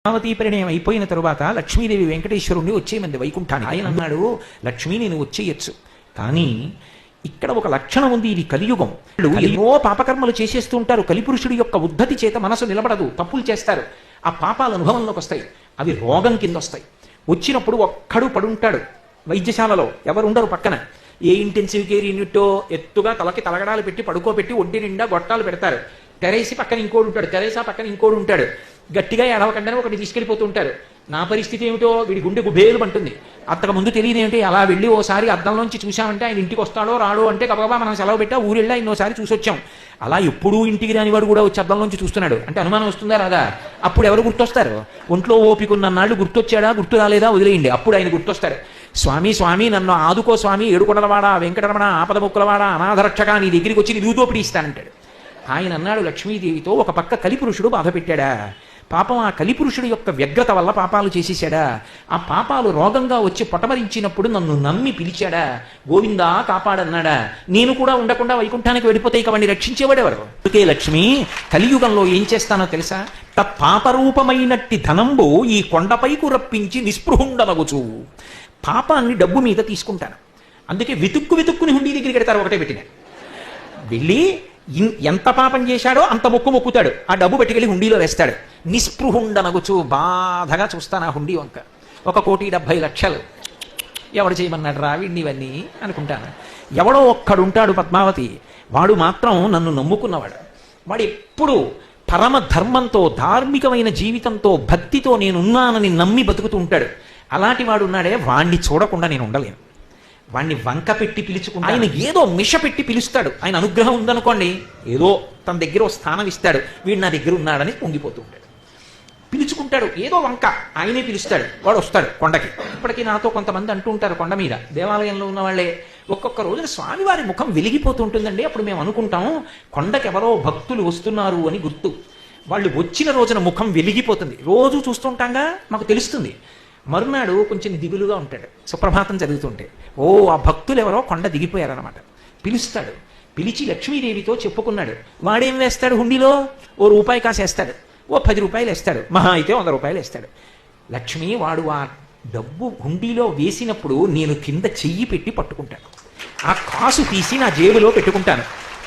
పద్మావతి పరిణయం అయిపోయిన తరువాత లక్ష్మీదేవి వెంకటేశ్వరుణ్ణి వచ్చేయమంది వైకుంఠాన్ని. ఆయన అన్నాడు, లక్ష్మీ నేను వచ్చేయచ్చు, కానీ ఇక్కడ ఒక లక్షణం ఉంది, ఇది కలియుగం. ఎన్నో పాపకర్మలు చేసేస్తూ ఉంటారు. కలిపురుషుడి యొక్క ఉద్ధతి చేత మనసు నిలబడదు, తప్పులు చేస్తారు. ఆ పాపాలు అనుభవంలోకి వస్తాయి, అవి రోగం కింద వస్తాయి. వచ్చినప్పుడు ఒక్కడు పడుంటాడు వైద్యశాలలో, ఎవరు ఉండరు పక్కన. ఏ ఇంటెన్సివ్ కేర్ యూనిట్టో ఎత్తుగా తలకి తలగడాలు పెట్టి పడుకోబెట్టి ఒడ్డి నిండా గొట్టాలు పెడతారు. తెరేసి పక్కన ఇంకోడు ఉంటాడు, తెరేసా పక్కన ఇంకోడు ఉంటాడు. గట్టిగా ఎడవకుండానే ఒకటి తీసుకెళ్ళిపోతూ ఉంటారు. నా పరిస్థితి ఏమిటో, వీడి గుండె గుబేలు అంటుంది. అంతకు ముందు తెలియదు ఏమిటి, అలా వెళ్ళి ఓసారి అద్దంలోంచి చూసామంటే ఆయన ఇంటికి వస్తాడో రాడో అంటే గబగబా మనం సెలవు పెట్టా ఊరెళ్ళి ఇంకోసారి చూసొచ్చాం. అలా ఎప్పుడూ ఇంటికి రాని వాడు కూడా వచ్చి అద్దంలోంచి చూస్తున్నాడు అంటే అనుమానం వస్తుందా రాదా? అప్పుడు ఎవరు గుర్తొస్తారు? ఒంట్లో ఓపికన్న నాళ్ళు గుర్తొచ్చాడా, గుర్తు రాలేదా, వదిలేయండి. అప్పుడు ఆయన గుర్తొస్తారు. స్వామి స్వామి నన్ను ఆదుకో స్వామి, ఏడుకొండలవాడ వెంకటరమణ ఆపద ముక్కులవాడ అనాథరక్షక, నీ దగ్గరికి వచ్చి నీ దూతోపిడి ఇస్తానంటాడు. ఆయన అన్నాడు లక్ష్మీదేవితో, ఒక పక్క కలిపురుషుడు బాధ పెట్టాడా, పాపం ఆ కలిపురుషుడు యొక్క వ్యగ్రత వల్ల పాపాలు చేసేసాడా, ఆ పాపాలు రోగంగా వచ్చి పొటమరించినప్పుడు నన్ను నమ్మి పిలిచాడా, గోవిందా కాపాడన్నాడా, నేను కూడా ఉండకుండా వైకుంఠానికి వెళ్ళిపోతే ఇక వాడిని రక్షించేవాడెవరు? అందుకే లక్ష్మి కలియుగంలో ఏం చేస్తానో తెలుసా, పాపరూపమైనట్టి ధనంబు ఈ కొండపైకు రప్పించి నిస్పృహుండనగుచు. పాపాన్ని డబ్బు మీద తీసుకుంటాను, అందుకే వెతుక్కుని హుండీ దగ్గరికి పెడతారు. ఒకటే పెట్టిన వెళ్ళి ఎంత పాపం చేశాడో అంత మొక్కుతాడు, ఆ డబ్బు పెట్టుకెళ్ళి హుండీలో వేస్తాడు. నిస్పృహుండనగుచు బాధగా చూస్తాను ఆ హుండీ వంక. 1,70,00,000 ఎవడు చేయమన్నాడు రా వీడిని ఇవన్నీ అనుకుంటాను. ఎవడో ఒక్కడుంటాడు పద్మావతి, వాడు మాత్రం నన్ను నమ్ముకున్నవాడు. వాడు ఎప్పుడు పరమ ధర్మంతో ధార్మికమైన జీవితంతో భక్తితో నేనున్నానని నమ్మి బతుకుతూ ఉంటాడు. అలాంటి వాడు ఉన్నాడే, వాణ్ణి చూడకుండా నేను ఉండలేను. వాణ్ణి వంక పెట్టి పిలుచుకుంటా, ఆయన ఏదో మిష పెట్టి పిలుస్తాడు. ఆయన అనుగ్రహం ఉందనుకోండి, ఏదో తన దగ్గర ఓ స్థానం ఇస్తాడు, వీడు నా దగ్గర ఉన్నాడని పొంగిపోతూ ఉంటాడు. పిలుచుకుంటాడు ఏదో వంక, ఆయనే పిలుస్తాడు, వాడు వస్తాడు కొండకి. ఇప్పటికీ నాతో కొంతమంది అంటూ ఉంటారు, కొండ మీద దేవాలయంలో ఉన్న వాళ్ళే, ఒక్కొక్క రోజున స్వామివారి ముఖం వెలిగిపోతూ ఉంటుందండి. అప్పుడు మేము అనుకుంటాం కొండకి ఎవరో భక్తులు వస్తున్నారు అని గుర్తు. వాళ్ళు వచ్చిన రోజున ముఖం వెలిగిపోతుంది, రోజు చూస్తుంటాంగా మాకు తెలుస్తుంది. మరునాడు కొంచెం దిగులుగా ఉంటాడు, సుప్రభాతం జరుగుతుంటే, ఓ ఆ భక్తులు ఎవరో కొండ దిగిపోయారనమాట. పిలుస్తాడు, పిలిచి లక్ష్మీదేవితో చెప్పుకున్నాడు. వాడేం వేస్తాడు హుండీలో, ఓ రూపాయి కాసేస్తాడు, ఓ 10 రూపాయలు వేస్తాడు, మహా అయితే 100 రూపాయలు వేస్తాడు. లక్ష్మి వాడు ఆ డబ్బు హుండీలో వేసినప్పుడు నేను కింద చెయ్యి పెట్టి పట్టుకుంటాను, ఆ కాసు తీసి నా జేబులో పెట్టుకుంటాను.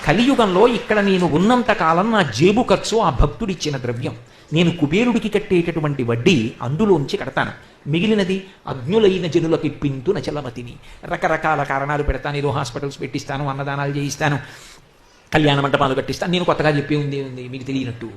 కలియుగంలో ఇక్కడ నేను ఉన్నంత కాలం నా జేబు ఖర్చు ఆ భక్తుడిచ్చిన ద్రవ్యం. నేను కుబేరుడికి కట్టేటటువంటి వడ్డీ అందులోంచి కడతాను, మిగిలినది అజ్ఞులైన జనులకు ఇప్పింతు నచలమతిని. రకరకాల కారణాలు పెడతాను, ఏదో హాస్పిటల్స్ పెట్టిస్తాను, అన్నదానాలు చేయిస్తాను, కళ్యాణ మంటపాలు కట్టిస్తాను. నేను కొత్తగా చెప్పి ఉంది మీకు తెలియనట్టు.